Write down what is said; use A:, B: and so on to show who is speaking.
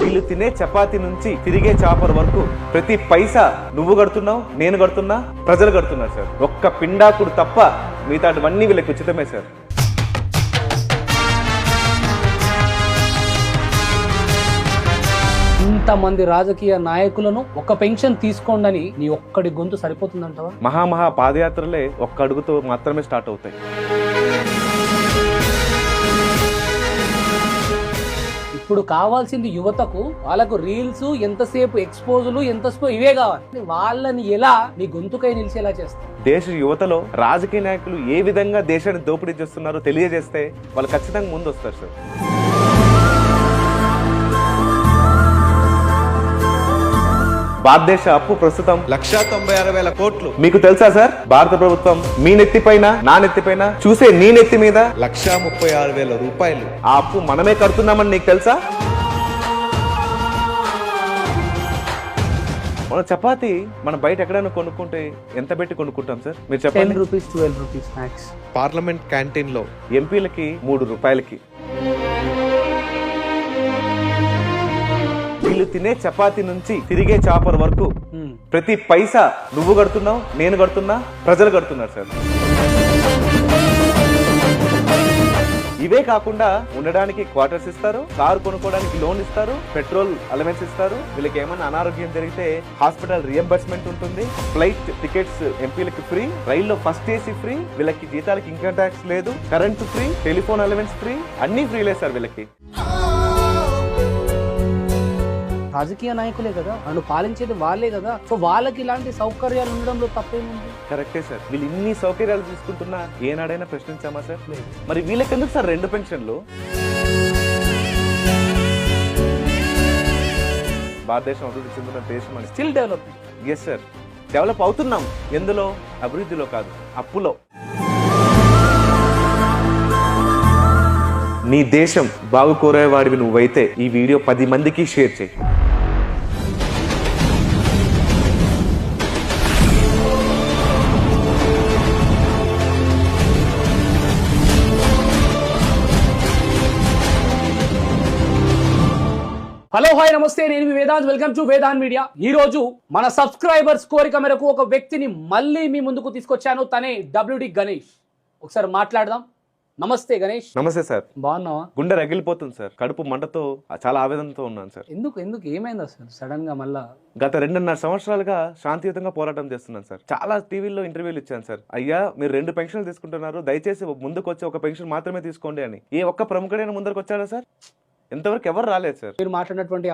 A: వీళ్ళు తినే చపాతీ నుంచి తిరిగే చాపర్ వరకు ప్రతి పైసా నువ్వు కడుతున్నావు, నేను కడుతున్నా, ప్రజలు కడుతున్నారు సార్. ఒక్క పిండాకుడు తప్ప మిగతావన్నీ వీళ్ళకి ఉచితమే సార్.
B: ఇంతమంది రాజకీయ నాయకులను ఒక పెన్షన్ తీసుకోండి నీ ఒక్కడి గొంతు సరిపోతుందంటవా?
A: మహా పాదయాత్రలే ఒక్క అడుగుతో మాత్రమే స్టార్ట్ అవుతాయి.
B: ఇప్పుడు కావాల్సింది యువతకు, వాళ్ళకు రీల్స్ ఎంతసేపు ఎక్స్పోజులు ఎంతసేపు ఇవే కావాలి. వాళ్ళని ఎలా నీ గొంతుకై నిలిచేలా చేస్తావు?
A: దేశ యువతలో రాజకీయ నాయకులు ఏ విధంగా దేశాన్ని దోపిడీ చేస్తున్నారో తెలియజేస్తే వాళ్ళు ఖచ్చితంగా ముందు వస్తారు సార్. భారతదేశ అప్పు ప్రస్తుతం
C: 1,96,000 కోట్లు.
A: మీకు తెలుసా సార్? భారత ప్రభుత్వం మీ నెత్తిపైన, నా నెత్తిపైన, చూసే నీ నెత్తి మీద
C: 1,36,000 రూపాయలు.
A: ఆ అప్పు మనమే కడుతున్నామని నీకు తెలుసా? మన చపాతి మనం బయట ఎక్కడైనా కొనుక్కుంటే ఎంత పెట్టి కొనుక్కుంటాం సార్? మీరు చెప్పండి.
B: 10 rupees 12 rupees max.
C: Parliament canteen లో
A: ఎంపీలకి 3 రూపాయలకి. వీళ్ళు తినే చపాతీ నుంచి తిరిగే చాపర్ వరకు ప్రతి పైసా నువ్వు కడుతున్నావు, నేను కడుతున్నా, ప్రజలు కడుతున్నారు సార్. ఇవే కాకుండా ఉండడానికి క్వార్టర్స్ ఇస్తారు, కారు కొనుక్కోవడానికి లోన్ ఇస్తారు, పెట్రోల్ అలవెన్స్ ఇస్తారు. వీళ్ళకి ఏమైనా అనారోగ్యం జరిగితే హాస్పిటల్ రియంబర్స్మెంట్ ఉంటుంది. ఫ్లైట్ టికెట్స్ ఎంపీలకి ఫ్రీ, రైల్లో ఫస్ట్ ఏసీ ఫ్రీ, వీళ్ళకి జీతాలకి ఇన్కమ్ ట్యాక్స్ లేదు, current free, telephone allowance free, అన్ని ఫ్రీలే సార్ వీళ్ళకి.
B: రాజకీయ నాయకులే కదా, వాళ్ళు పాలించేది వాళ్ళే కదా. సో వాళ్ళకి ఇలాంటి సౌకర్యాలు ఉండడంలో తప్పేముంది?
A: కరెక్టే సార్. వీళ్ళు ఇన్ని సౌకర్యాలు తీసుకుంటున్నా ఏనాడైనా ప్రశ్నించామా సార్? మరి వీళ్ళకెందుకు సార్ 2 పెన్షన్లు? భారతదేశం అభివృద్ధి చెందుతున్న దేశం అని.
B: Still development.
A: Yes sir, develop అవుతున్నాం. ఎందులో? అభివృద్ధిలో కాదు, అప్పులో. నీ దేశం బాగు కోరేవాడివి నువ్వైతే ఈ వీడియో 10 మందికి షేర్ చేయి.
B: హలో హాయ్ నమస్తే, నేను మీ Vedant. Welcome to Vedant media. ఈ రోజు మన సబ్స్క్రైబర్స్ కోరిక మేరకు ఒక వ్యక్తిని మళ్ళీ మీ ముందుకు తీసుకొచ్చాను. తనే WD గణేష్. ఒకసారి మాట్లాడదాం. నమస్తే గణేష్.
A: నమస్తే సార్.
B: బాగున్నావా?
A: గుండె రగిలిపోతుంది సార్. కడుపు మంటతో చాలా ఆవేదనతో ఉన్నాను సార్.
B: ఎందుకు ఏమైందా సార్ సడన్ గా? మళ్ళా
A: గత 2.5 సంవత్సరాలుగా శాంతియుతంగా పోరాటం చేస్తున్నాను సార్. చాలా టీవీల్లో ఇంటర్వ్యూలు ఇచ్చాను సార్. అయ్యా మీరు 2 పెన్షన్లు తీసుకుంటున్నారు, దయచేసి ముందుకు వచ్చి ఒక పెన్షన్ మాత్రమే తీసుకోండి అని. ఏ ఒక్క ప్రముఖుడైనా ముందరకు వచ్చాడా సార్? ఇంతవరకు ఎవరు రాలేదు సార్.
B: మీరు మాట్లాడినటువంటి